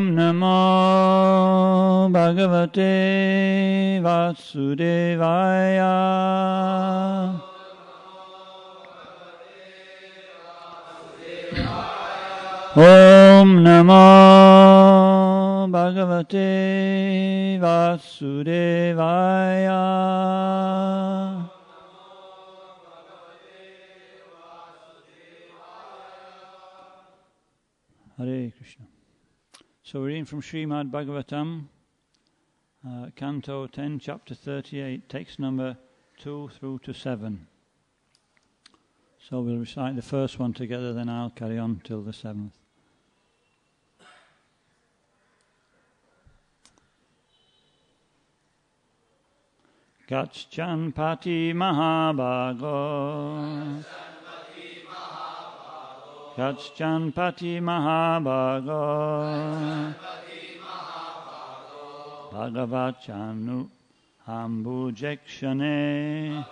Om Namo Bhagavate Vasudevaya. Om Namo Bhagavate Vasudevaya. Hare Krishna. So we're reading from Srimad Bhagavatam, Canto 10, Chapter 38, text number 2 through to 7. So we'll recite the first one together, then I'll carry on till the 7th. Gacchānpati Mahabhago. Gacchānpati Mahabhago. Bhagavacchanu ambujekshane.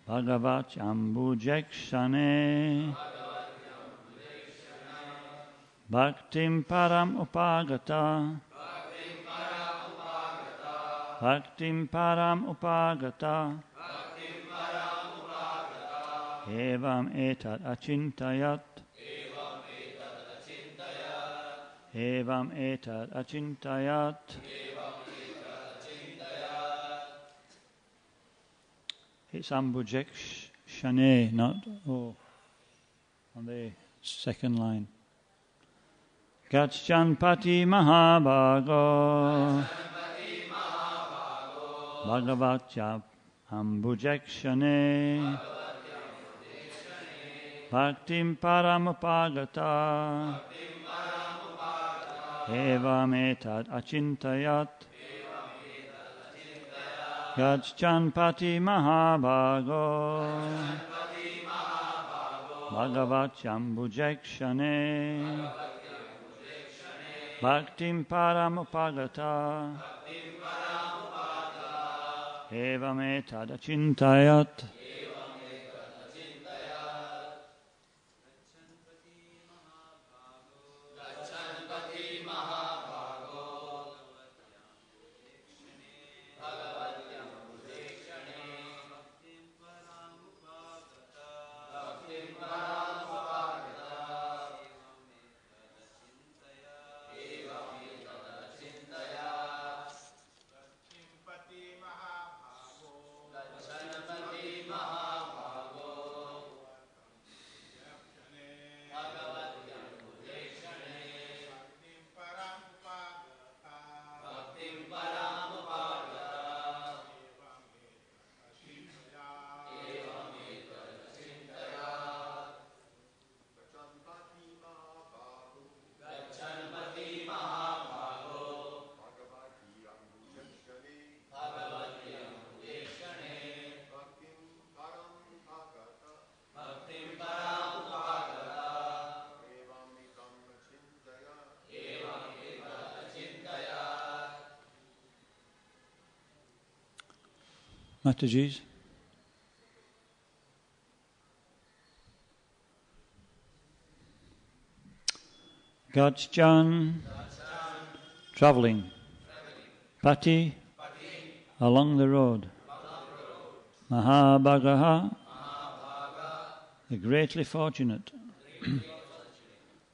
Bhagavacchambujekshane. Bhaktim param upagata. Bhaktim param upagata. Evam etat achintayat. Evam etat achintayat. It's ambujekshane, not on the second line. Gacchānpati Mahabhago. Bhagavaccha ambujekshane. Bhaktim paramupagata. Evam etat achintayat. Gacchānpati Mahabhago. Bhagavaccha ambujekshane. Bhaktim paramupagata. Evam etat achintayat. Mataji's. Gacchān, travelling. Pati, along the road. Mahabhagaha, the greatly fortunate.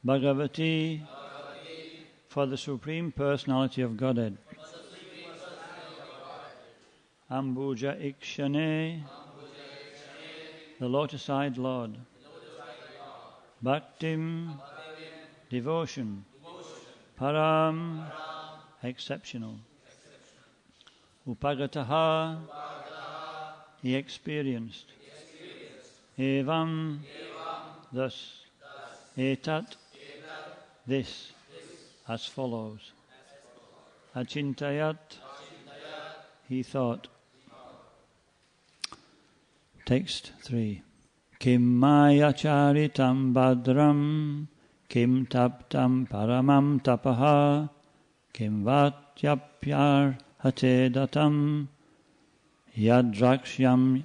Bhagavati, for the Supreme Personality of Godhead. Ambuja Ikshane, the lotus-eyed Lord. Bhaktim, devotion. Param, exceptional. Upagataha, he experienced. Evam, thus. Etat, this, as follows. Achintayat, he thought. Text 3. Kim maya charitam badram, kim taptam paramam tapaha, kim vatyapyar hate datam, yadrakshyam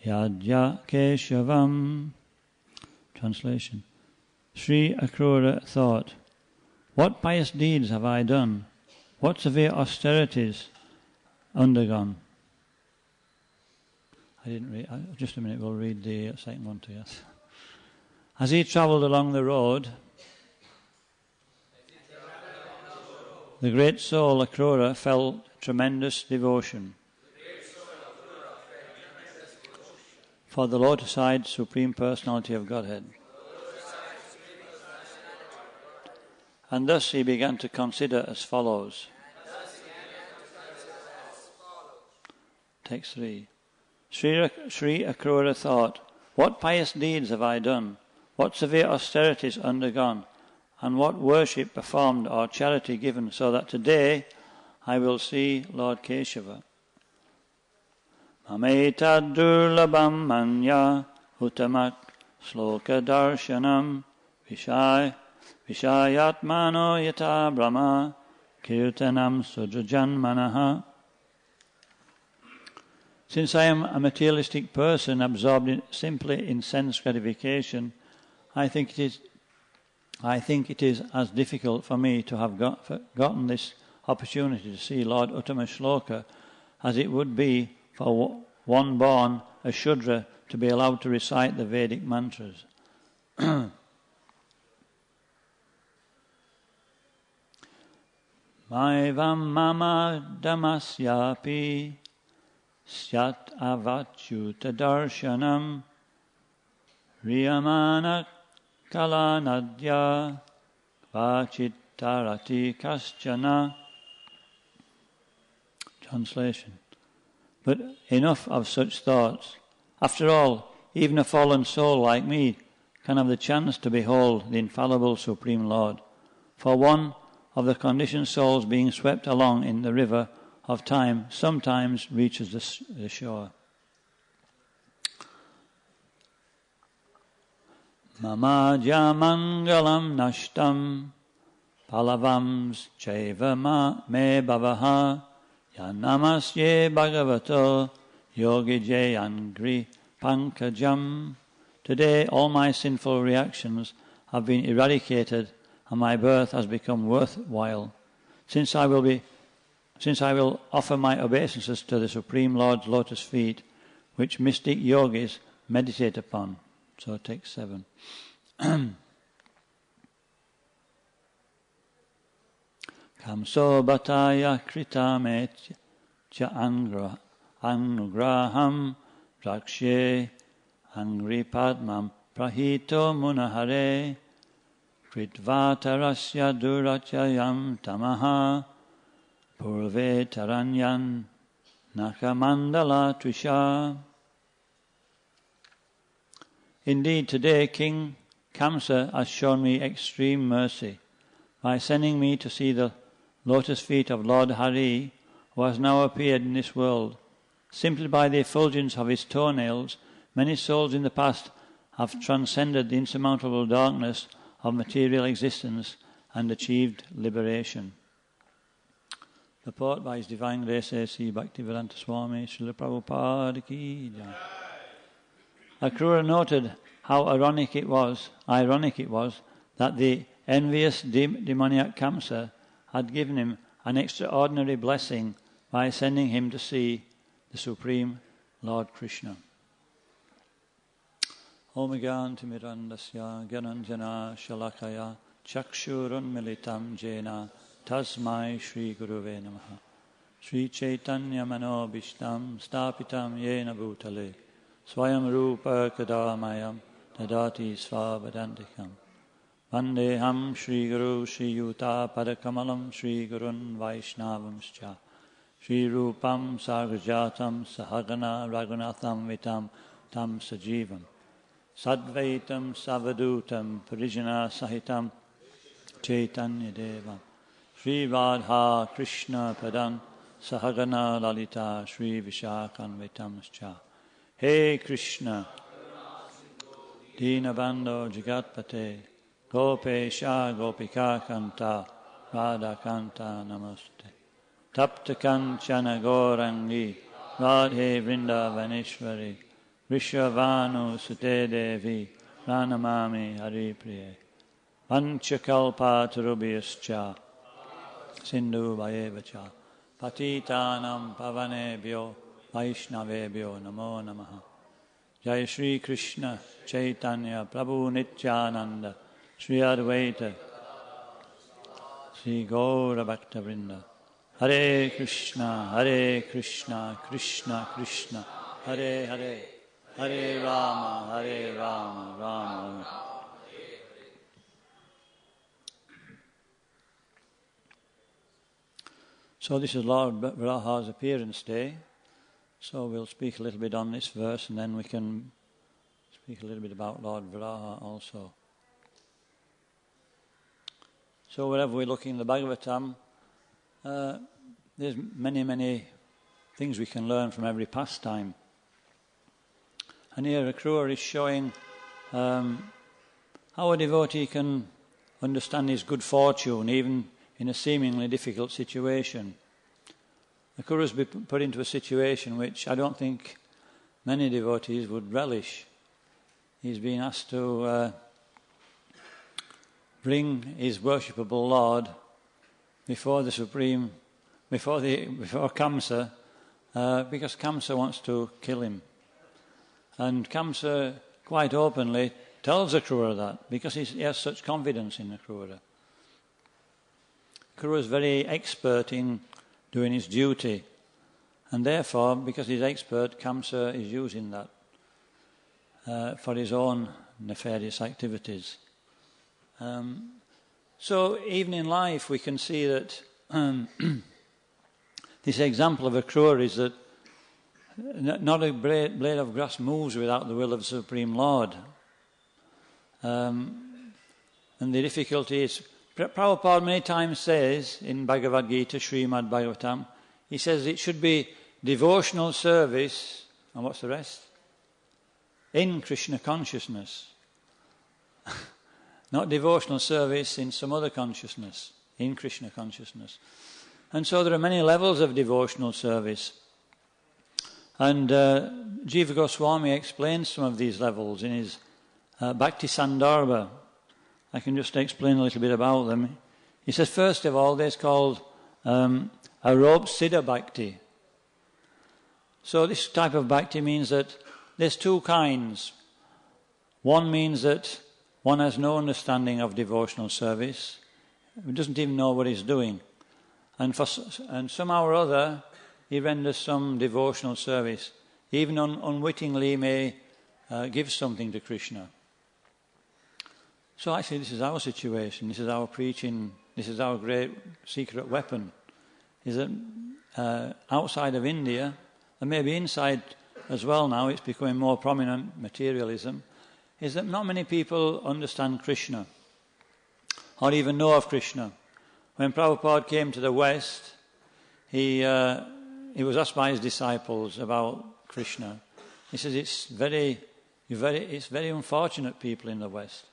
yadya keshavam. Translation. Sri Akrura thought, what pious deeds have I done? What severe austerities undergone? I didn't read, just a minute, we'll read the second one to you. As he travelled along the road, the great soul Akrura felt tremendous devotion for the lotus-eyed Supreme Personality of Godhead. And thus he began to consider as follows. Text 3. Sri Akrura thought, what pious deeds have I done? What severe austerities undergone? And what worship performed or charity given, so that today I will see Lord Keshava. Mametad durlabam manya utamak sloka darshanam vishayatmano yata brahma kirtanam sudrajanmanaha. Since I am a materialistic person absorbed simply in sense gratification, I think it is as difficult for me to have gotten this opportunity to see Lord Uttama Shloka as it would be for one born a Shudra to be allowed to recite the Vedic mantras. Maivam mama damasyapi syat avachyuta darshanam riyamana kalanadya vachittarati kaschana. Translation. But enough of such thoughts. After all, even a fallen soul like me can have the chance to behold the infallible Supreme Lord. For one of the conditioned souls being swept along in the river of time sometimes reaches the shore. Mama jamangalam nashtam palavams chaiva me bhavaha yanamasye bhagavato yogi jayangri pankajam. Today all my sinful reactions have been eradicated and my birth has become worthwhile, since I will offer my obeisances to the Supreme Lord's lotus feet, which mystic yogis meditate upon. So text 7. Kamso bataya kritame cha anugraham rakshe angri padmam prahito munahare kritvatarasya durachayam tamaha purve taranyan nakamandala trisha. Indeed, today King Kamsa has shown me extreme mercy by sending me to see the lotus feet of Lord Hari, who has now appeared in this world. Simply by the effulgence of his toenails, many souls in the past have transcended the insurmountable darkness of material existence and achieved liberation. Report by His Divine Grace A.C. Bhaktivedanta Swami Prabhupada ki jai. Akrura noted how ironic it was that the envious demoniac Kamsa had given him an extraordinary blessing by sending him to see the Supreme Lord Krishna. Om Ganti Mirandasya Gyananjana Shalakaya Chakshurun Militam Jena Tasmai Shri Guruve Namaha Shri Chaitanya Manobishtam Stapitam Yena Bhutale Swayam Rupa Kadamayam Tadati Svavadantikam Vandeham Shri Guru Shri Yuta Padakamalam Shri Gurun Vaishnavamscha Shri Rupam Sargajatam Sahagana Raghunatham Vitam Tam Sajivam Sadvaitam Savadutam Parijana Sahitam Chaitanya Devam Shri Radha Krishna Padan Sahagana Lalita Shri Vishakhan Vitamscha. Hare Krishna Dinabando Jagatpate Gopesha Gopika Kanta Radha Kanta Namaste Tapta Kanchana Gaurangi Radhe Vrindavaneshwari Vrishavanu Sute Devi Pranamami Hari Priye Vanchakalpatarubhyascha Sindhu Vayevacha Patitanam Pavanebhyo Vaishnavebhyo Namo Namaha. Jai Shri Krishna Chaitanya Prabhu Nityananda Shri Advaita Shri Gaura Bhakta Vrinda. Hare Krishna Krishna Krishna Hare Hare Hare Rama Rama Rama. So this is Lord Varaha's appearance day. So we'll speak a little bit on this verse and then we can speak a little bit about Lord Varaha also. So wherever we look in the Bhagavatam, there's many things we can learn from every pastime. And here Akrura is showing how a devotee can understand his good fortune even in a seemingly difficult situation. Akrura has been put into a situation which I don't think many devotees would relish. He's been asked to bring his worshipable Lord before the Supreme, before Kamsa, because Kamsa wants to kill him. And Kamsa quite openly tells Akrura that, because he has such confidence in Akrura. Akrura is very expert in doing his duty, and therefore, because he's expert, Kamsa is using that for his own nefarious activities. So even in life we can see that this example of Akrura is that not a blade of grass moves without the will of the Supreme Lord. And the difficulty is, Prabhupada many times says in Bhagavad Gita, Srimad Bhagavatam, he says it should be devotional service, and what's the rest? In Krishna Consciousness. Not devotional service in some other consciousness, in Krishna Consciousness. And so there are many levels of devotional service. And Jiva Goswami explains some of these levels in his Bhakti Sandarbha. I can just explain a little bit about them. He says, first of all, there's called Aropa Siddha Bhakti. So this type of Bhakti means that there's two kinds. One means that one has no understanding of devotional service. He doesn't even know what he's doing. And somehow or other, he renders some devotional service. Even unwittingly may give something to Krishna. So actually this is our situation, this is our preaching, this is our great secret weapon. Is that outside of India, and maybe inside as well now, it's becoming more prominent, materialism, is that not many people understand Krishna or even know of Krishna. When Prabhupada came to the West, he was asked by his disciples about Krishna. He says it's very unfortunate people in the West.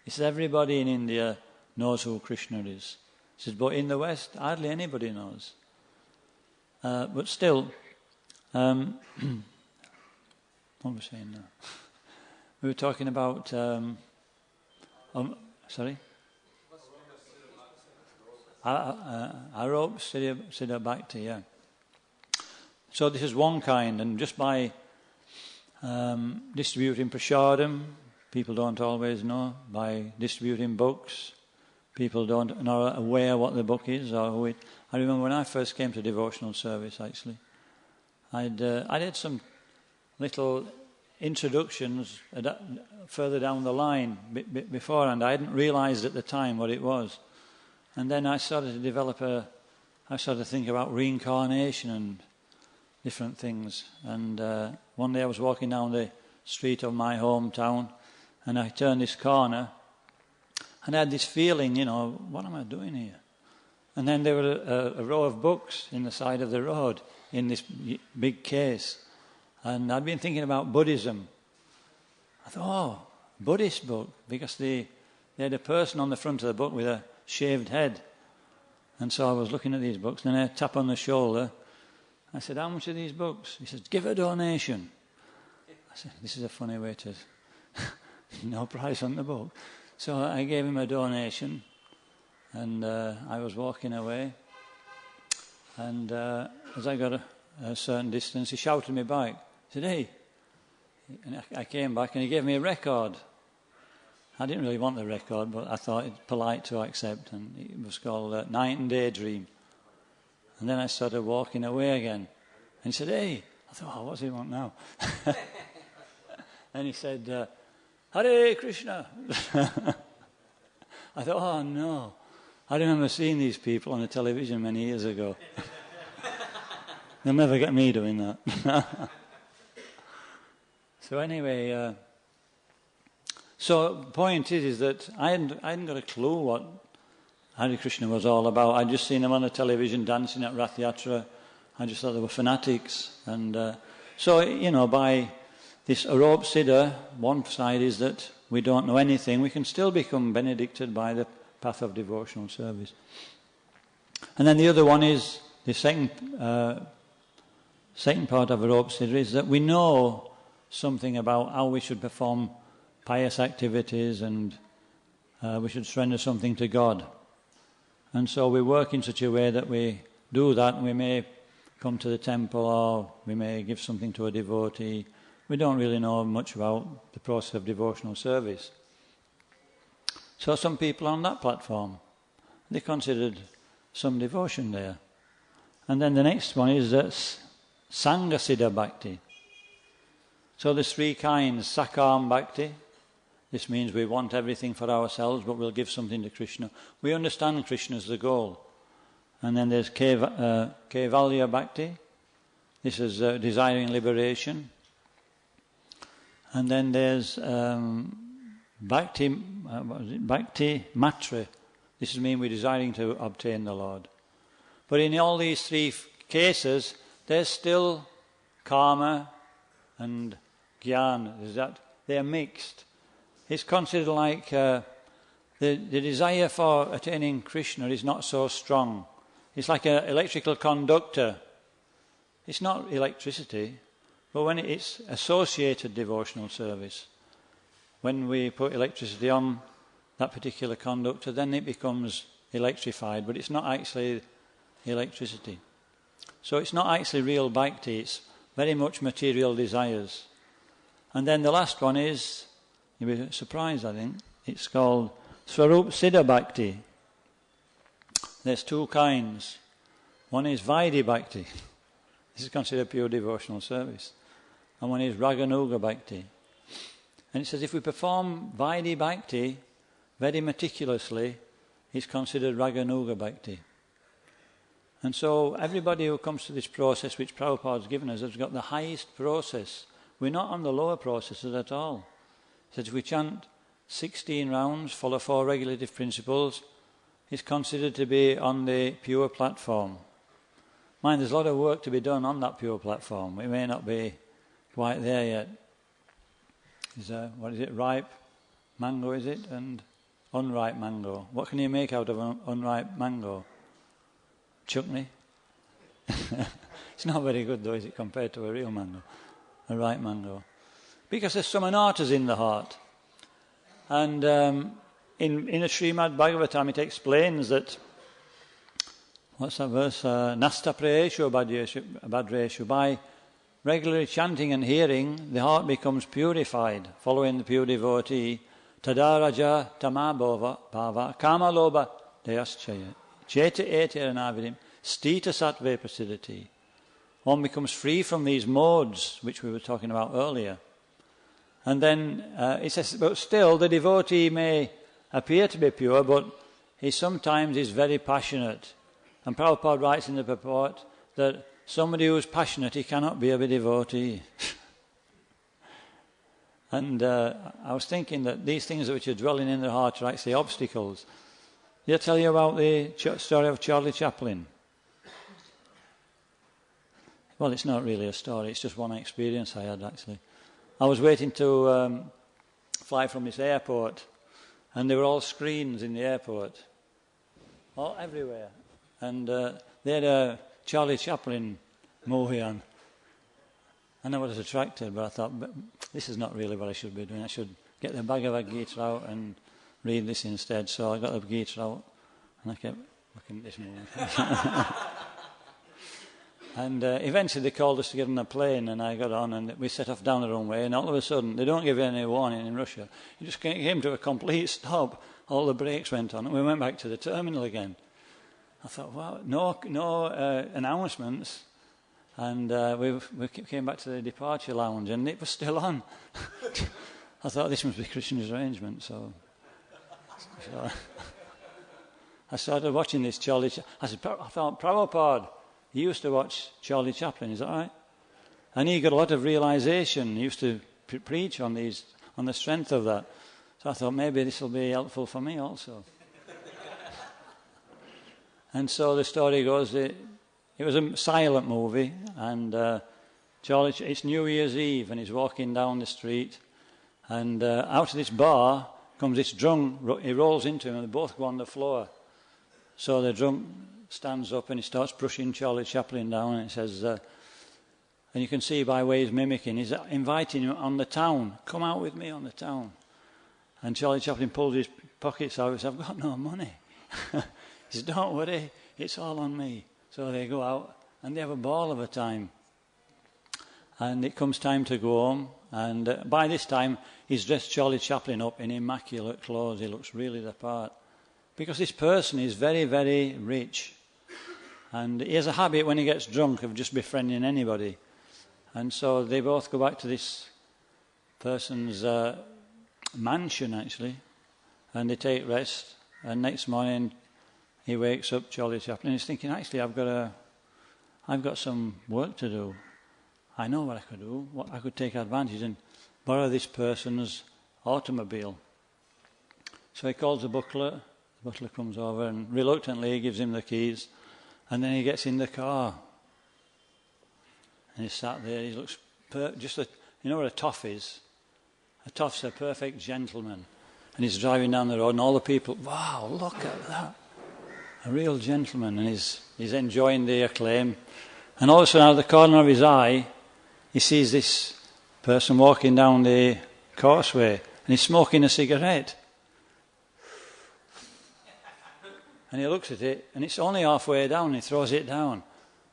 He says everybody in India knows who Krishna is. He says, but in the West, hardly anybody knows. But still, what were we saying now? We were talking about, sorry? Aropa Siddha Bhakti, yeah. So this is one kind, and just by distributing prasadam, people don't always know. By distributing books, people don't know aware what the book is or who it. I remember when I first came to devotional service, actually, I did some little introductions further down the line beforehand. I hadn't realised at the time what it was, and then I started to develop I started to think about reincarnation and different things. And one day I was walking down the street of my hometown, and I turned this corner, and I had this feeling, what am I doing here? And then there were a row of books in the side of the road in this big case. And I'd been thinking about Buddhism. I thought, Buddhist book, because they had a person on the front of the book with a shaved head. And so I was looking at these books, and then I tap on the shoulder. I said, how much are these books? He said, give a donation. I said, this is a funny way to... no price on the book. So I gave him a donation, and I was walking away, and as I got a certain distance, he shouted me back. He said, "Hey," and I came back, and he gave me a record. I didn't really want the record, but I thought it's polite to accept, and it was called Night and Day Dream. And then I started walking away again, and he said, "Hey." I thought, "Oh, what does he want now?" And he said, "Hare Krishna." I thought, "Oh no." I remember seeing these people on the television many years ago. They'll never get me doing that. So anyway, so the point is that I hadn't got a clue what Hare Krishna was all about. I'd just seen them on the television dancing at Rath Yatra. I just thought they were fanatics. And so, by this Arope Siddha, one side is that we don't know anything. We can still become benedicted by the path of devotional service. And then the other one is, the second part of Arope Siddha is that we know something about how we should perform pious activities, and we should surrender something to God. And so we work in such a way that we do that, and we may come to the temple, or we may give something to a devotee. We don't really know much about the process of devotional service. So some people on that platform, they considered some devotion there. And then the next one is Sangha Siddha Bhakti. So there's three kinds. Sakam Bhakti. This means we want everything for ourselves, but we'll give something to Krishna. We understand Krishna as the goal. And then there's Kaivalya Bhakti. This is desiring liberation. And then there's Bhakti Matra. This means we're desiring to obtain the Lord. But in all these three cases, there's still karma and jnana. They're mixed. It's considered like the desire for attaining Krishna is not so strong. It's like an electrical conductor. It's not electricity, but when it's associated devotional service, when we put electricity on that particular conductor, then it becomes electrified, but it's not actually electricity. So it's not actually real bhakti, it's very much material desires. And then the last one is, you'll be surprised, I think, it's called Swarup Siddha Bhakti. There's two kinds. One is Vaidhi Bhakti. This is considered pure devotional service. And one is Raganuga Bhakti. And it says if we perform Vaidhi Bhakti very meticulously, it's considered Raganuga Bhakti. And so everybody who comes to this process which Prabhupada's given us has got the highest process. We're not on the lower processes at all. It says if we chant 16 rounds, follow 4 regulative principles, it's considered to be on the pure platform. Mind, there's a lot of work to be done on that pure platform. We may not be quite there yet. What is it? Ripe mango, is it? And unripe mango. What can you make out of an unripe mango? Chutney? It's not very good though, is it, compared to a real mango, a ripe mango. Because there's some anarthas in the heart. And in the Srimad Bhagavatam it explains that, what's that verse? Nasta prayeshu badreshu. By regularly chanting and hearing, the heart becomes purified, following the pure devotee. Tadaraja tamabhava bhava kamaloba dayaschaya. Cheta eteranavidim stita sattve prasidati. One becomes free from these modes which we were talking about earlier. And then it says, but still the devotee may appear to be pure, but he sometimes is very passionate. And Prabhupada writes in the purport that somebody who is passionate, he cannot be a devotee. And I was thinking that these things which are dwelling in the heart are actually obstacles. Did I tell you about the story of Charlie Chaplin? Well, it's not really a story, it's just one experience I had actually. I was waiting to fly from this airport, and there were all screens in the airport, all everywhere. And they had a Charlie Chaplin movie on. And I was attracted, but I thought, this is not really what I should be doing. I should get the Bhagavad Gita out and read this instead. So I got the Gita out and I kept looking at this movie. And eventually they called us to get on a plane, and I got on and we set off down the runway, and all of a sudden, they don't give you any warning in Russia, you just came to a complete stop, all the brakes went on, and we went back to the terminal again. I thought, wow, no announcements, and we came back to the departure lounge, and it was still on. I thought this must be Krishna's arrangement, so I started watching this Charlie. I thought, Prabhupada, he used to watch Charlie Chaplin, is that right? And he got a lot of realization. He used to preach on the strength of that. So I thought maybe this will be helpful for me also. And so the story goes, it was a silent movie, and Charlie, it's New Year's Eve, and he's walking down the street, and out of this bar comes this drunk, he rolls into him, and they both go on the floor. So the drunk stands up and he starts brushing Charlie Chaplin down, and it says, and you can see by way he's mimicking, he's inviting him on the town, come out with me on the town. And Charlie Chaplin pulls his pockets out and says, I've got no money. He says, don't worry, it's all on me. So they go out and they have a ball of a time. And it comes time to go home, and by this time he's dressed Charlie Chaplin up in immaculate clothes. He looks really the part. Because this person is very, very rich. And he has a habit when he gets drunk of just befriending anybody. And so they both go back to this person's mansion, actually, and they take rest. And next morning he wakes up, Charlie Chaplin, and he's thinking, actually, I've got some work to do. I know what I could do. I could take advantage and borrow this person's automobile. So he calls the butler. The butler comes over and reluctantly he gives him the keys. And then he gets in the car. And he's sat there. He looks you know what a toff is? A toff's a perfect gentleman. And he's driving down the road, and all the people, wow, look at that. A real gentleman. And he's enjoying the acclaim. And all of a sudden, out of the corner of his eye, he sees this person walking down the causeway, and he's smoking a cigarette. And he looks at it, and it's only halfway down, and he throws it down.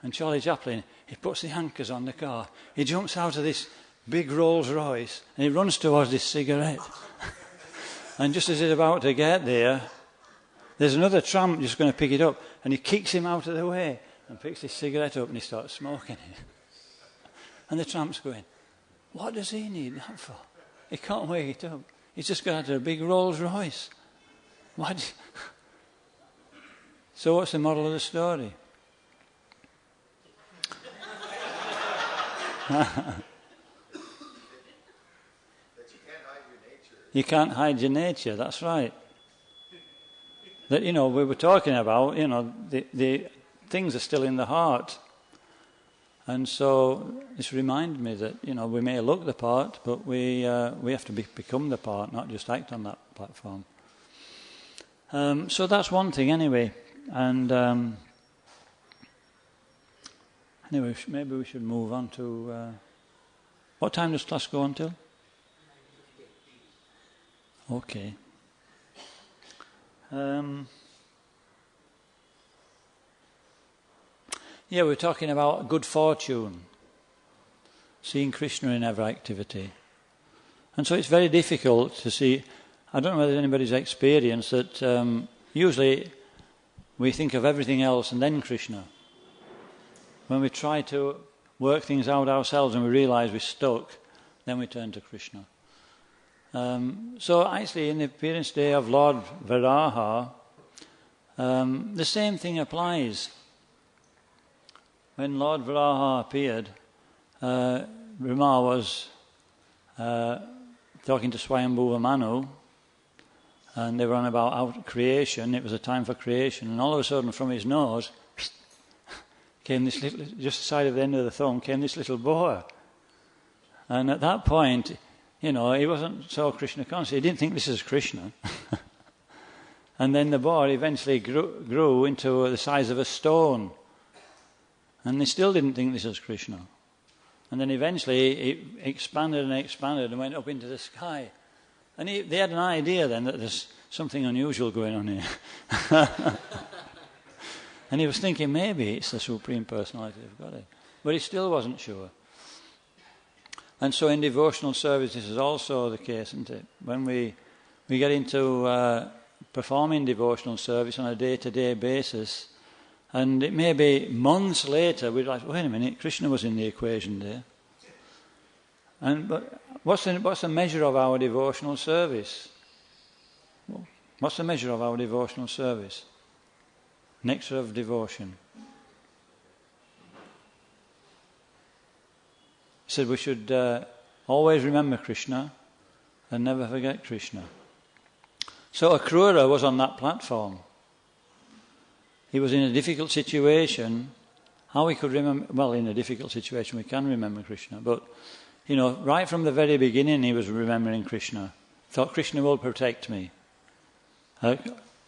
And Charlie Chaplin, he puts the anchors on the car. He jumps out of this big Rolls Royce, and he runs towards this cigarette. And just as he's about to get there, there's another tramp just going to pick it up, and he kicks him out of the way and picks his cigarette up, and he starts smoking it. And the tramp's going, what does he need that for? He can't wake it up. He's just got out of a big Rolls Royce. So what's the moral of the story? You can't hide your nature, that's right. That, we were talking about, the things are still in the heart. And so this reminded me that, we may look the part, but we have to become the part, not just act on that platform. So that's one thing anyway. And anyway, maybe we should move on to... what time does class go until? Okay. We're talking about good fortune, seeing Krishna in every activity. And so it's very difficult to see, I don't know whether anybody's experienced that usually we think of everything else and then Krishna. When we try to work things out ourselves and we realize we're stuck, then we turn to Krishna. So actually in the appearance day of Lord Varaha, the same thing applies. When Lord Varaha appeared, Brahma was talking to Swayambhuva Manu, and they were on about creation. It was a time for creation, and all of a sudden from his nose came this little, just the side of the end of the thumb, came this little boar. And at that point, he wasn't so Krishna conscious. He didn't think this is Krishna. And then the boar eventually grew into the size of a stone. And they still didn't think this was Krishna. And then eventually it expanded and expanded and went up into the sky. And they had an idea then that there's something unusual going on here. And he was thinking maybe it's the Supreme Personality of Godhead. But he still wasn't sure. And so in devotional service, this is also the case, isn't it? When we get into performing devotional service on a day-to-day basis, and it may be months later, we're like, wait a minute, Krishna was in the equation there. But what's the measure of our devotional service? What's the measure of our devotional service? Nectar of devotion. He said we should always remember Krishna and never forget Krishna. So Akrura was on that platform. He was in a difficult situation. How we could remember, well, in a difficult situation we can remember Krishna, but right from the very beginning he was remembering Krishna. Thought Krishna will protect me.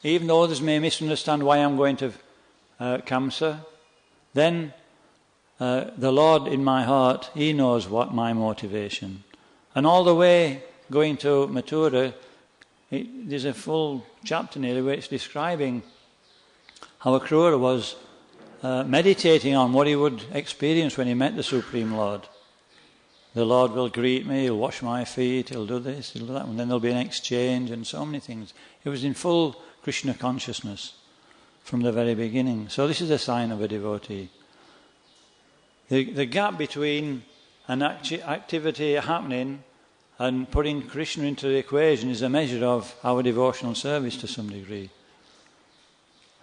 Even though others may misunderstand why I'm going to Kamsa, then the Lord in my heart, He knows what my motivation. And all the way going to Mathura, there's a full chapter nearly where it's describing how Akrura was meditating on what he would experience when he met the Supreme Lord. The Lord will greet me, He'll wash my feet, He'll do this, He'll do that, and then there'll be an exchange and so many things. He was in full Krishna consciousness from the very beginning. So this is a sign of a devotee. The gap between an activity happening and putting Krishna into the equation is a measure of our devotional service to some degree.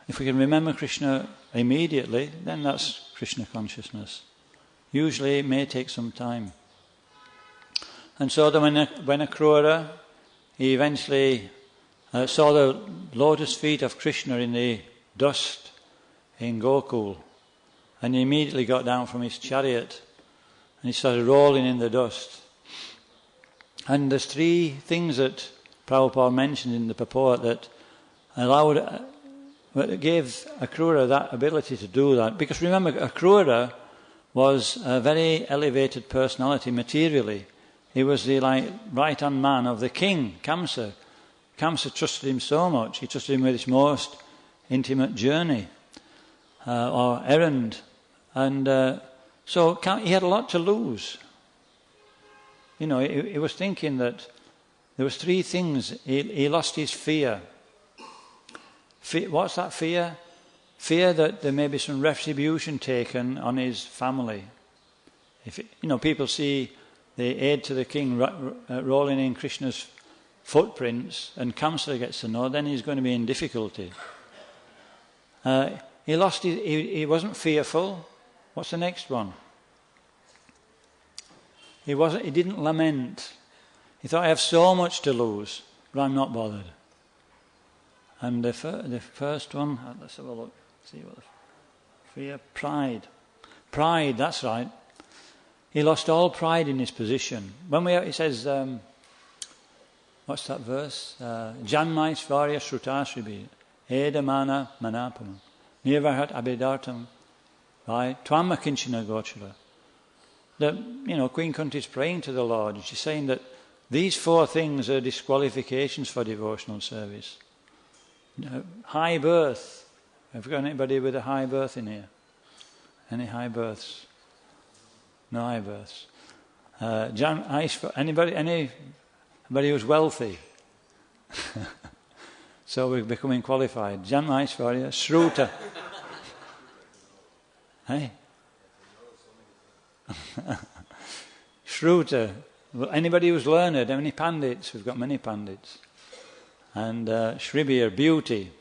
If we can remember Krishna immediately, then that's Krishna consciousness. Usually it may take some time. And so when Akrura, he eventually saw the lotus feet of Krishna in the dust in Gokul, and he immediately got down from his chariot and he started rolling in the dust. And there's three things that Prabhupada mentioned in the purport that gave Akrura that ability to do that. Because remember, Akrura was a very elevated personality materially. He was the right-hand man of the king, Kamsa. Kamsa trusted him so much. He trusted him with his most intimate journey or errand. And so he had a lot to lose. He was thinking that there was three things. He lost his fear. What's that fear? Fear that there may be some retribution taken on his family. If people see the aide to the king rolling in Krishna's footprints, and Kamsa gets to know, then he's going to be in difficulty. He wasn't fearful. What's the next one? He didn't lament. He thought, I have so much to lose, but I'm not bothered. And the first one, let's have a look. See what fear, pride. Pride, that's right. He lost all pride in his position. He says, what's that verse? Janmai svarya shrutashribi, edamana manapam, nirvahat abidartam, right? Twamma kinchana gochara. Queen Kunti is praying to the Lord, and she's saying that these four things are disqualifications for devotional service. High birth. Have we got anybody with a high birth in here? Any high births? No high births. Anybody who's wealthy? So we're becoming qualified. Jan Aishwarya, Shruta. Hey? Shruta. Well, anybody who's learned? How many pandits? We've got many pandits. And Shribir, beauty.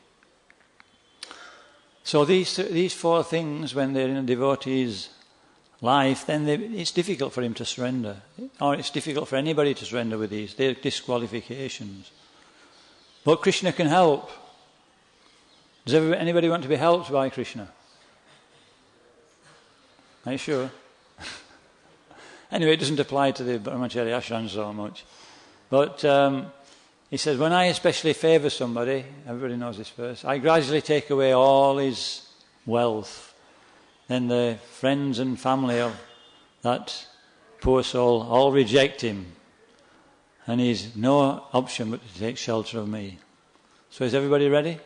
So these four things, when they're in a devotee's life, then it's difficult for him to surrender. Or it's difficult for anybody to surrender with these. They're disqualifications. But Krishna can help. Does anybody want to be helped by Krishna? Are you sure? Anyway, it doesn't apply to the Brahmachari ashram so much. But he says, when I especially favour somebody, everybody knows this verse, I gradually take away all his wealth. Then the friends and family of that poor soul all reject him. And he's no option but to take shelter of me. So is everybody ready?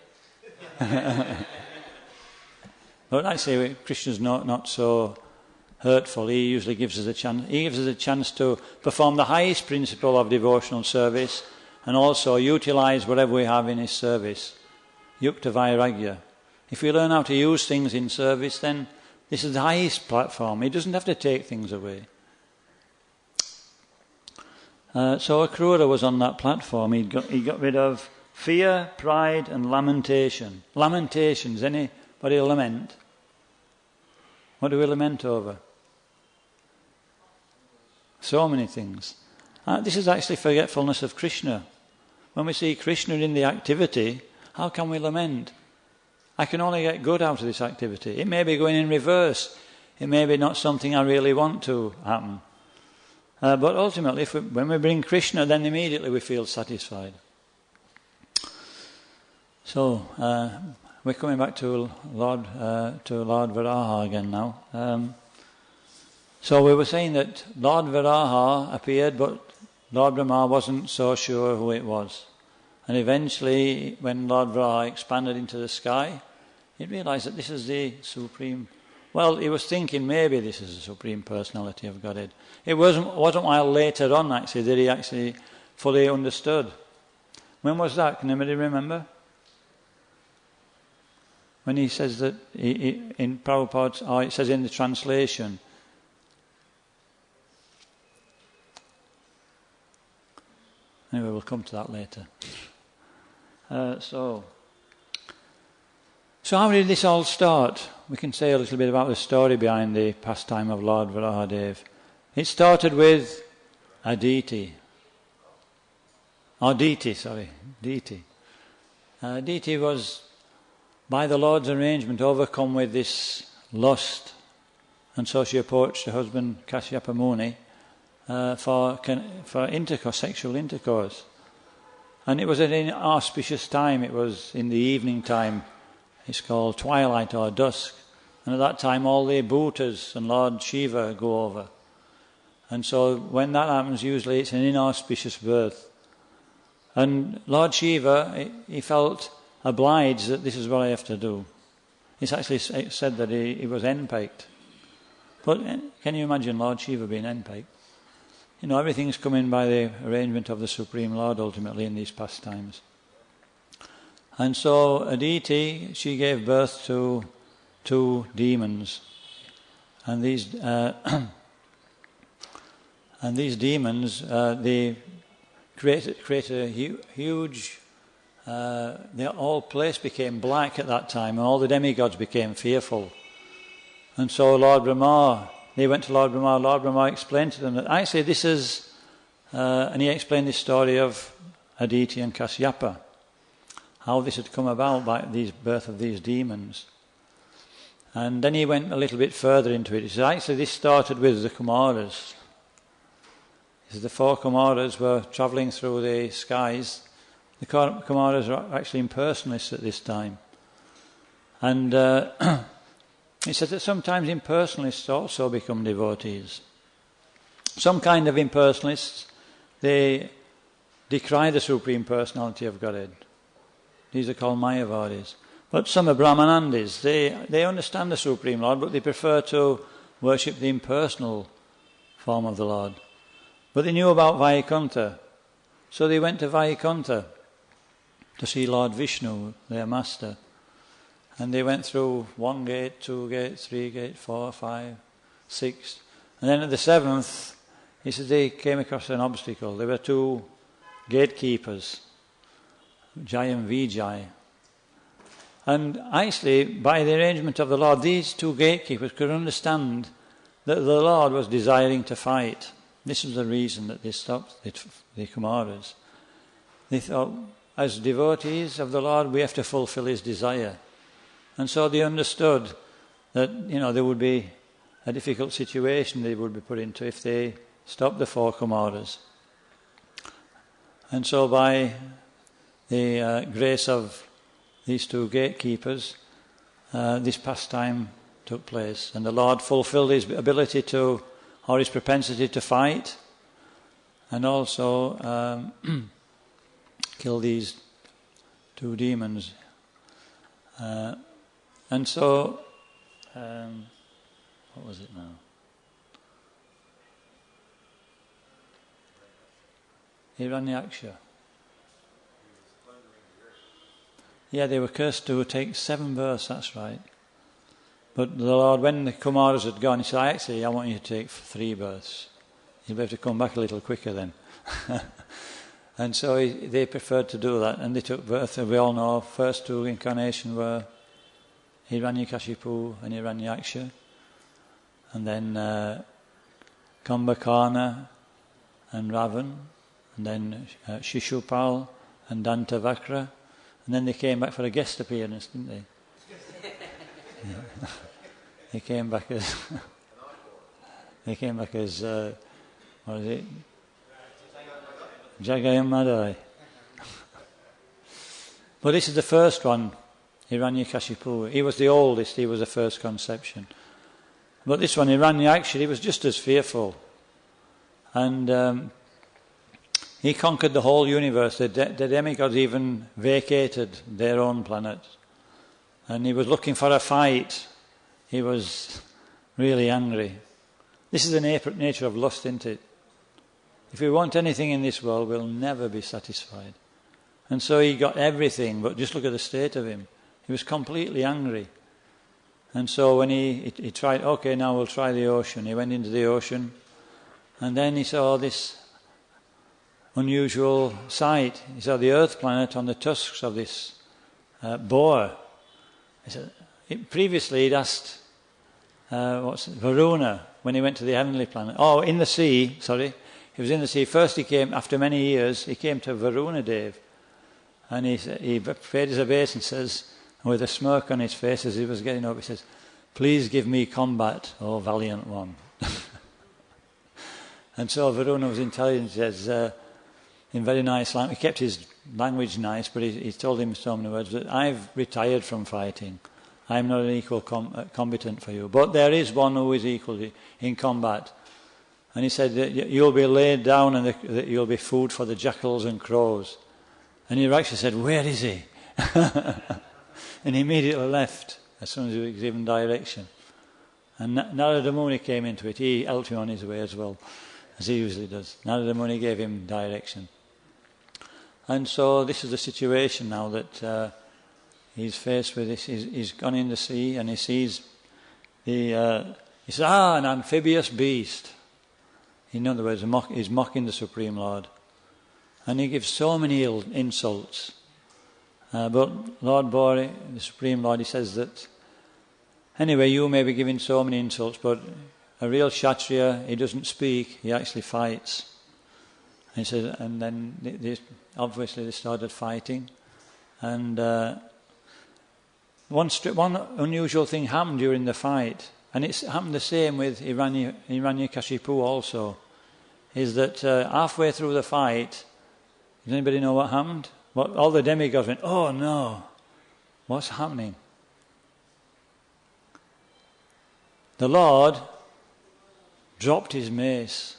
But actually, Krishna's not so hurtful. He usually gives us a chance. He gives us a chance to perform the highest principle of devotional service and also utilize whatever we have in his service. Yukta Vairagya. If we learn how to use things in service, then this is the highest platform. He doesn't have to take things away. So Akrura was on that platform. He got rid of fear, pride and lamentation. Lamentations, anybody lament? What do we lament over? So many things. This is actually forgetfulness of Krishna. When we see Krishna in the activity, how can we lament? I can only get good out of this activity. It may be going in reverse. It may be not something I really want to happen. But ultimately, when we bring Krishna, then immediately we feel satisfied. So, we're coming back to Lord Varaha again now. So we were saying that Lord Varaha appeared, but Lord Brahma wasn't so sure who it was. And eventually, when Lord Varaha expanded into the sky, he realized that this is the Supreme. Well, he was thinking maybe this is the Supreme Personality of Godhead. It wasn't while later on actually that he actually fully understood. When was that? Can anybody remember? When he says that in Prabhupada's, or it says in the translation, anyway, we'll come to that later. So how did this all start? We can say a little bit about the story behind the pastime of Lord Varahadev. It started with Aditi. Diti. Diti was, by the Lord's arrangement, overcome with this lust. And so she approached her husband Kashyapa Muni for intercourse, sexual intercourse. And it was at an auspicious time. It was in the evening time. It's called twilight or dusk. And at that time all the Bhutas and Lord Shiva go over. And so when that happens, usually it's an inauspicious birth. And Lord Shiva, he felt obliged that this is what I have to do. It's actually said that he was henpecked. But can you imagine Lord Shiva being henpecked? You know, everything's coming by the arrangement of the Supreme Lord ultimately in these pastimes. And so Aditi, she gave birth to 2 demons. And these demons, they created a huge... the whole place became black at that time, and all the demigods became fearful. And so Lord Brahma, they went to Lord Brahma. Lord Brahma explained to them that actually this is... and he explained the story of Aditi and Kashyapa, how this had come about by the birth of these demons. And then he went a little bit further into it. He said, actually this started with the Kumaras. He said the 4 Kumaras were travelling through the skies. The Kumaras are actually impersonalists at this time. And he said that sometimes impersonalists also become devotees. Some kind of impersonalists, they decry the Supreme Personality of Godhead. These are called Mayavadis. But some are Brahmanandis. They understand the Supreme Lord, but they prefer to worship the impersonal form of the Lord. But they knew about Vaikuntha. So they went to Vaikuntha to see Lord Vishnu, their master. And they went through 1 gate, 2 gate, 3 gate, 4, 5, 6. And then at the 7th, he said they came across an obstacle. There were 2 gatekeepers, Jai and Vijay. And actually, by the arrangement of the Lord, these 2 gatekeepers could understand that the Lord was desiring to fight. This was the reason that they stopped the Kumaras. They thought, as devotees of the Lord, we have to fulfill his desire. And so they understood that, you know, there would be a difficult situation they would be put into if they stopped the 4 Kumaras. And so by the grace of these 2 gatekeepers, this pastime took place. And the Lord fulfilled his ability to, or his propensity to fight, and also kill these 2 demons. And so, what was it now? Hiranyaksha. Yeah, they were cursed to take 7 births, that's right. But the Lord, when the Kumaras had gone, he said, I want you to take 3 births. You'll have to come back a little quicker then. And so they preferred to do that, and they took birth. We all know, first 2 incarnations were Hiranyakashipu and Hiranyaksha, and then Kumbhakarna and Ravan, and then Shishupal and Dantavakra, and then they came back for a guest appearance, didn't they? Yeah. They came back as what is it? Jagayam Madai. But this is the first one, Hiranyakashipu. He was the oldest, he was the first conception. But this one, Hiranyaksha, he was just as fearful. And he conquered the whole universe. The demigods even vacated their own planet. And he was looking for a fight. He was really angry. This is the nature of lust, isn't it? If we want anything in this world, we'll never be satisfied. And so he got everything, but just look at the state of him. He was completely angry. And so when he tried, okay, now we'll try the ocean. He went into the ocean, and then he saw this unusual sight. He saw the earth planet on the tusks of this boar. He said, previously he'd asked Varuna when he went to the heavenly planet. Oh, in the sea, sorry. He was in the sea. First he came, after many years, he came to Varuna Dev. And he paid his obeisance, says, with a smirk on his face as he was getting up, he says, "Please give me combat, O valiant one." And so Varuna was intelligent, he says, in very nice language. He kept his language nice, but he told him so many words, that I've retired from fighting. I'm not an equal combatant for you. But there is one who is equal in combat. And he said that you'll be laid down and that you'll be food for the jackals and crows. And he actually said, "Where is he?" And he immediately left as soon as he was given direction. And Narada Muni came into it. He helped him on his way as well, as he usually does. Narada Muni gave him direction. And so this is the situation now that he's faced with this. He's gone in the sea and he sees he says, an amphibious beast. In other words, he's mocking the Supreme Lord. And he gives so many insults. But Lord Bori, the Supreme Lord, he says that, anyway, you may be giving so many insults, but a real Kshatriya, he doesn't speak, he actually fights. And he says, and then obviously they started fighting. And one unusual thing happened during the fight, and it's happened the same with Hiranyakashipu also, is that halfway through the fight, does anybody know what happened? All the demigods went, "Oh no, what's happening?" The Lord dropped his mace.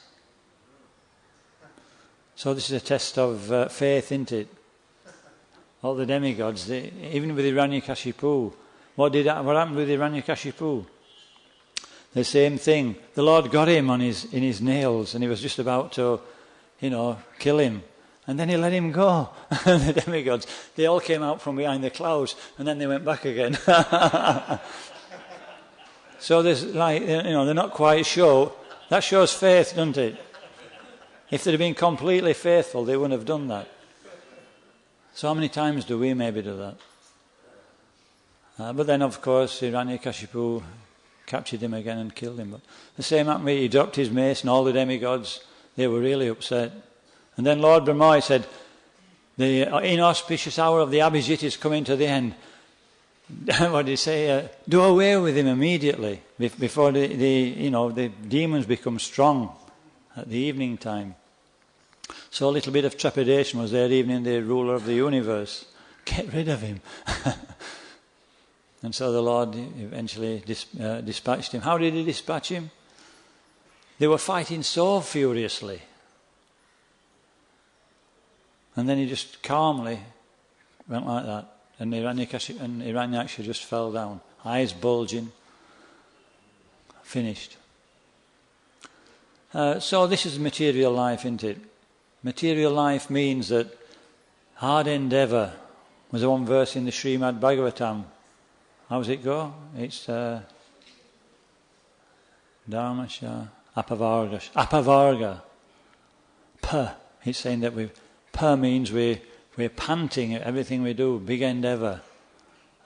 So this is a test of faith, isn't it? All the demigods, even with Hiranyakashipu, what happened with Hiranyakashipu? The same thing. The Lord got him in his nails, and he was just about to, kill him. And then he let him go. And the demigods, they all came out from behind the clouds, and then they went back again. So there's they're not quite sure. That shows faith, doesn't it? If they'd have been completely faithful, they wouldn't have done that. So how many times do we maybe do that? But then, of course, Hiranyakashipu captured him again and killed him. But the same happened. He dropped his mace, and all the demigods, they were really upset. And then Lord Brahma said, "The inauspicious hour of the Abhijit is coming to the end." What did he say? Do away with him immediately before the demons become strong at the evening time. So a little bit of trepidation was there even in the ruler of the universe. Get rid of him. And so the Lord eventually dispatched him. How did he dispatch him? They were fighting so furiously. And then he just calmly Went like that. And Hiranyaksha just fell down. Eyes bulging. Finished. So this is material life, isn't it? Material life means that hard endeavour. There's one verse in the Srimad Bhagavatam. How does it go? It's Dharmasya Apavarga. It's saying that means we're panting at everything we do, big endeavour.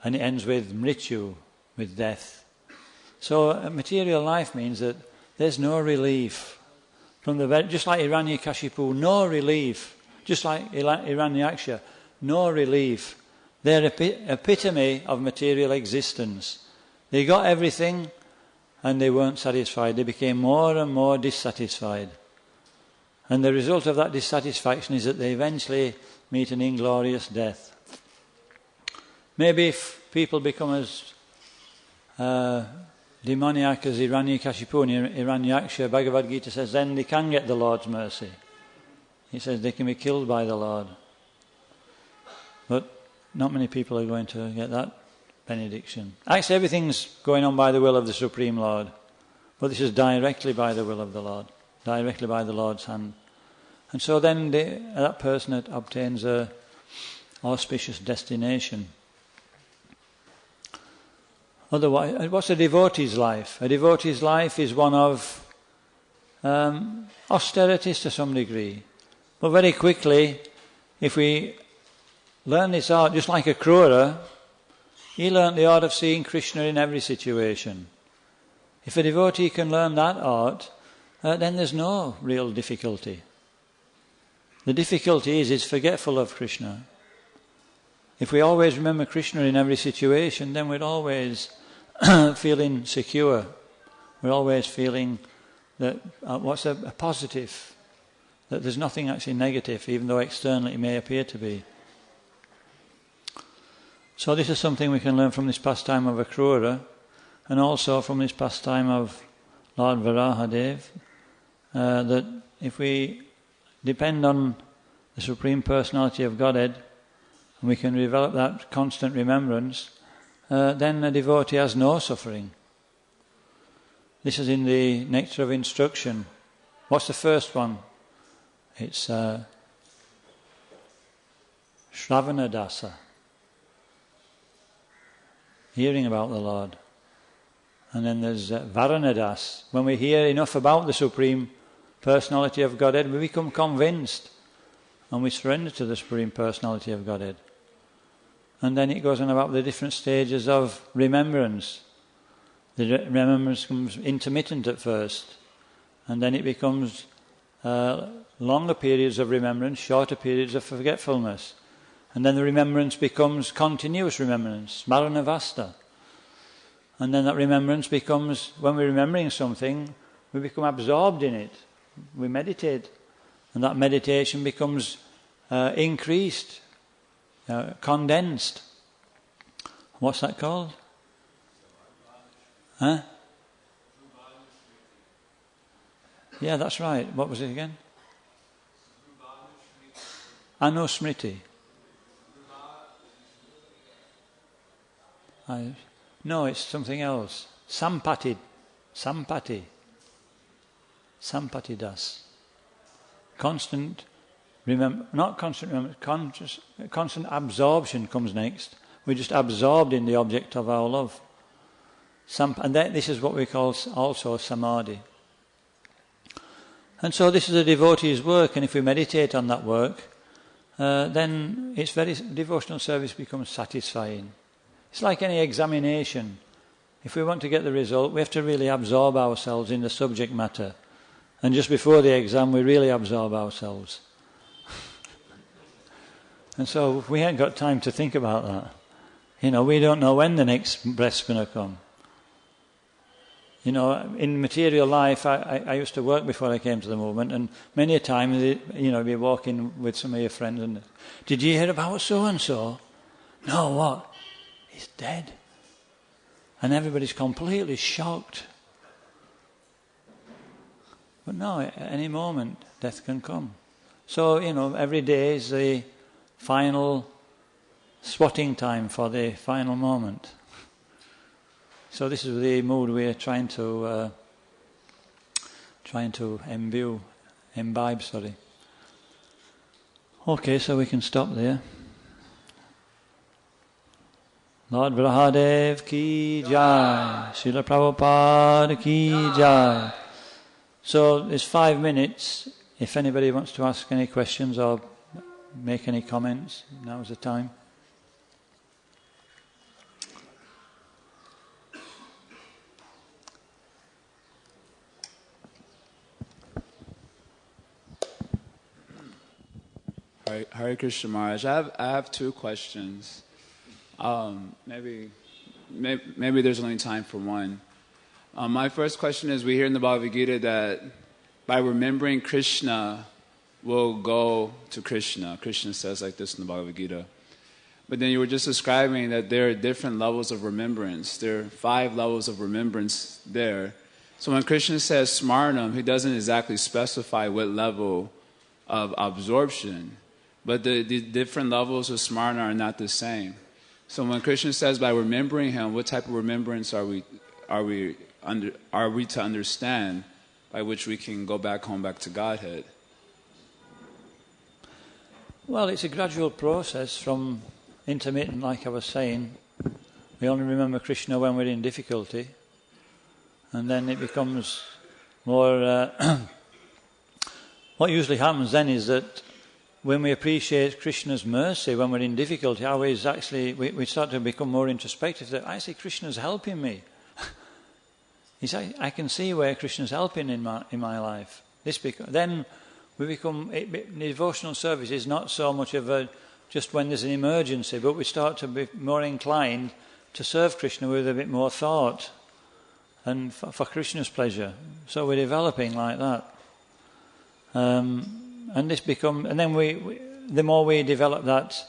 And it ends with mrityu, with death. So material life means that there's no relief. Just like Hiranyakashipu, no relief. Just like Hiranyaksha, no relief. They're epitome of material existence. They got everything and they weren't satisfied. They became more and more dissatisfied. And the result of that dissatisfaction is that they eventually meet an inglorious death. Maybe if people become as demoniac as Hiranyakashipu and Hiranyaksha, Bhagavad Gita says, then they can get the Lord's mercy. He says they can be killed by the Lord. But not many people are going to get that benediction. Actually, everything's going on by the will of the Supreme Lord. But this is directly by the will of the Lord. Directly by the Lord's hand. And so then that person obtains a auspicious destination. Otherwise, what's a devotee's life? A devotee's life is one of austerities to some degree. But very quickly, if we learn this art, just like a Krura, he learnt the art of seeing Krishna in every situation. If a devotee can learn that art, then there's no real difficulty. The difficulty is forgetful of Krishna. If we always remember Krishna in every situation, then we're always feeling secure. We're always feeling that what's a positive, that there's nothing actually negative, even though externally it may appear to be. So this is something we can learn from this pastime of Akrura, and also from this pastime of Lord Varahadev, that if we depend on the Supreme Personality of Godhead, and we can develop that constant remembrance, then a devotee has no suffering. This is in the Nectar of Instruction. What's the first one? It's Shravanadasa. Hearing about the Lord. And then there's Varanadas. When we hear enough about the Supreme Personality of Godhead, we become convinced and we surrender to the Supreme Personality of Godhead. And then it goes on about the different stages of remembrance. The remembrance becomes intermittent at first, and then it becomes longer periods of remembrance, shorter periods of forgetfulness. And then the remembrance becomes continuous remembrance, smaranavasta. And then that remembrance becomes, when we're remembering something, we become absorbed in it. We meditate. And that meditation becomes increased, condensed. What's that called? Huh? Yeah, that's right. What was it again? Anusmriti. No, it's something else. Sampati. Sampati das. Constant constant absorption comes next. We're just absorbed in the object of our love. And this is what we call also samadhi. And so this is a devotee's work, and if we meditate on that work, then devotional service becomes satisfying. It's like any examination. If we want to get the result, we have to really absorb ourselves in the subject matter. And just before the exam, we really absorb ourselves. And so we ain't got time to think about that. We don't know when the next breath's going to come. In material life, I used to work before I came to the movement, and many a time, be walking with some of your friends, and did you hear about so-and-so? No, what? He's dead. And everybody's completely shocked. But no, at any moment, death can come. So, every day is the final swatting time for the final moment. So this is the mood we are trying to imbibe. Okay, so we can stop there. Lord Brahadev ki jai, Srila Prabhupada ki jai. So there's 5 minutes. If anybody wants to ask any questions or make any comments, now's the time. Hare Krishna Maharaj, I have 2 questions. Maybe there's only time for one. My first question is, we hear in the Bhagavad Gita that by remembering Krishna, we'll go to Krishna. Krishna says like this in the Bhagavad Gita. But then you were just describing that there are different levels of remembrance. There are 5 levels of remembrance there. So when Krishna says smarnam, he doesn't exactly specify what level of absorption. But the different levels of smarna are not the same. So when Krishna says by remembering him, what type of remembrance are we to understand by which we can go back home, back to Godhead? Well, it's a gradual process from intermittent, like I was saying. We only remember Krishna when we're in difficulty. And then it becomes more... what usually happens then is that when we appreciate Krishna's mercy, when we're in difficulty, always actually we start to become more introspective. That I see Krishna's helping me. I can see where Krishna's helping in my life. Then we become devotional service is not so much of a just when there's an emergency, but we start to be more inclined to serve Krishna with a bit more thought and for Krishna's pleasure. So we're developing like that. And then the more we develop that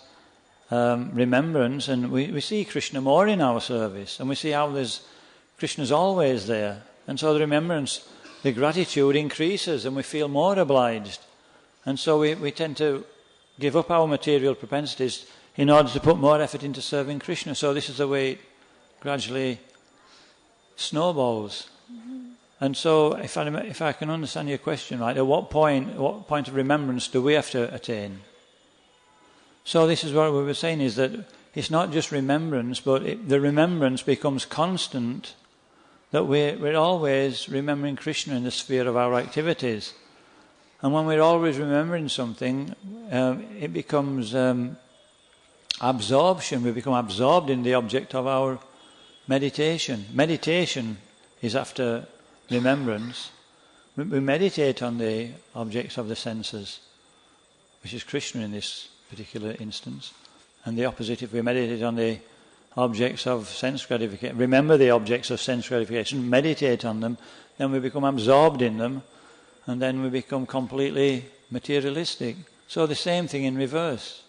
remembrance, and we see Krishna more in our service, and we see how Krishna's always there, and so the remembrance, the gratitude increases, and we feel more obliged, and so we tend to give up our material propensities in order to put more effort into serving Krishna. So this is the way it gradually snowballs. And so, if I can understand your question right, at what point of remembrance do we have to attain? So this is what we were saying, is that it's not just remembrance, but the remembrance becomes constant, that we're always remembering Krishna in the sphere of our activities. And when we're always remembering something, it becomes absorption. We become absorbed in the object of our meditation. Meditation is after remembrance. We meditate on the objects of the senses, which is Krishna in this particular instance. And the opposite, if we meditate on the objects of sense gratification, remember the objects of sense gratification, meditate on them, then we become absorbed in them, and then we become completely materialistic. So the same thing in reverse.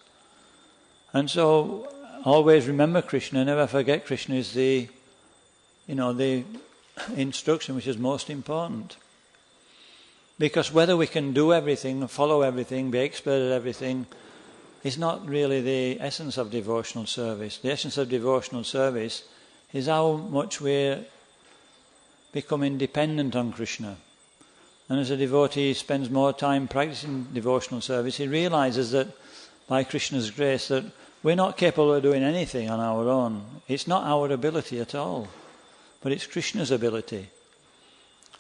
And so always remember Krishna, never forget Krishna is the instruction which is most important. Because whether we can do everything, follow everything, be expert at everything, is not really the essence of devotional service. The essence of devotional service is how much we're becoming dependent on Krishna. And as a devotee spends more time practicing devotional service, he realizes that by Krishna's grace that we're not capable of doing anything on our own. It's not our ability at all. But it's Krishna's ability,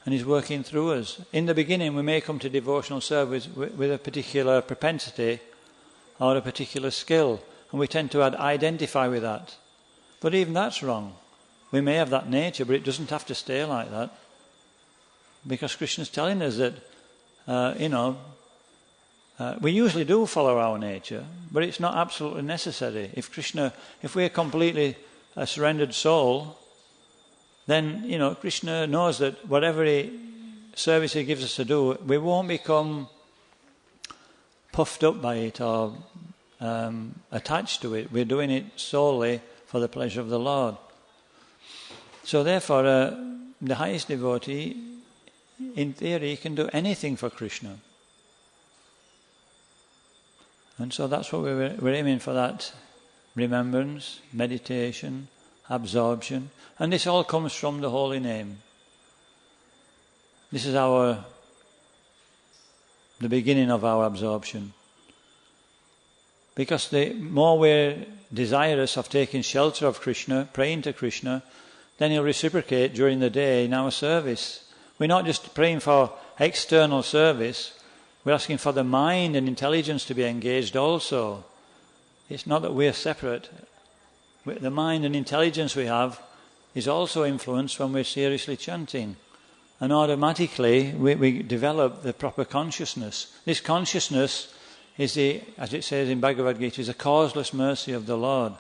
and He's working through us. In the beginning, we may come to devotional service with a particular propensity or a particular skill, and we tend to identify with that. But even that's wrong. We may have that nature, but it doesn't have to stay like that. Because Krishna's telling us that, we usually do follow our nature, but it's not absolutely necessary. If we're completely a surrendered soul, then, Krishna knows that whatever service He gives us to do, we won't become puffed up by it or attached to it. We're doing it solely for the pleasure of the Lord. So therefore, the highest devotee, in theory, can do anything for Krishna. And so that's what we're aiming for, that remembrance, meditation, absorption, and this all comes from the holy name. This is the beginning of our absorption. Because the more we're desirous of taking shelter of Krishna, praying to Krishna, then he'll reciprocate during the day in our service. We're not just praying for external service, we're asking for the mind and intelligence to be engaged also. It's not that we're separate. The mind and intelligence we have is also influenced when we're seriously chanting. And automatically we develop the proper consciousness. This consciousness is as it says in Bhagavad Gita, is a causeless mercy of the Lord.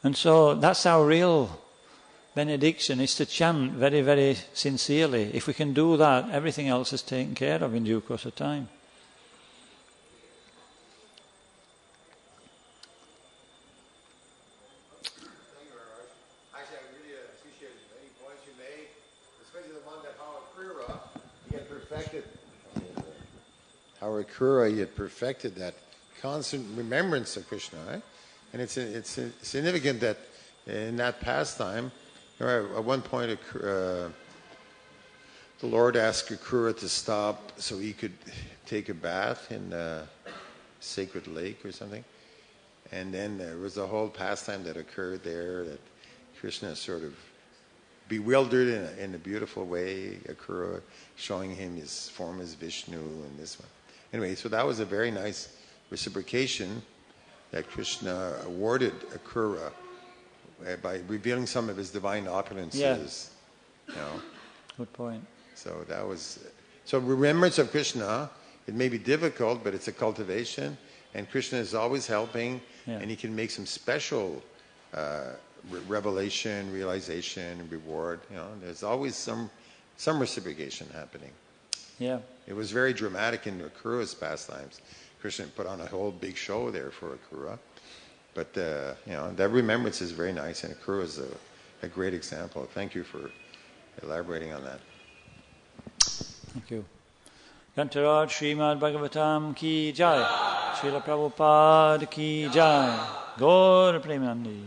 And so that's our real benediction, is to chant very, very sincerely. If we can do that, everything else is taken care of in due course of time. Thank you very much. Actually, I really appreciate many points you made, especially the one that Hare Krishna, he had perfected. Hare Krishna, he had perfected that constant remembrance of Krishna, right? And it's significant that in that pastime, at one point, the Lord asked Krishna to stop so he could take a bath in a sacred lake or something. And then there was a whole pastime that occurred there that Krishna sort of bewildered in a beautiful way, Krishna showing him his form as Vishnu and this one. Anyway, so that was a very nice reciprocation that Krishna awarded Krishna by revealing some of his divine opulences. Yeah. You know. Good point. So that was remembrance of Krishna. It may be difficult, but it's a cultivation, and Krishna is always helping, and he can make some special revelation, realization, reward. You know, there's always some reciprocation happening. Yeah. It was very dramatic in Krishna's pastimes. Krishna put on a whole big show there for Krishna. But, you know, that remembrance is very nice, and Krishna is a great example. Thank you for elaborating on that. Thank you. Gantaraj Srimad Bhagavatam ki jai. Srila Prabhupada ki jai. Gaur Premanandi.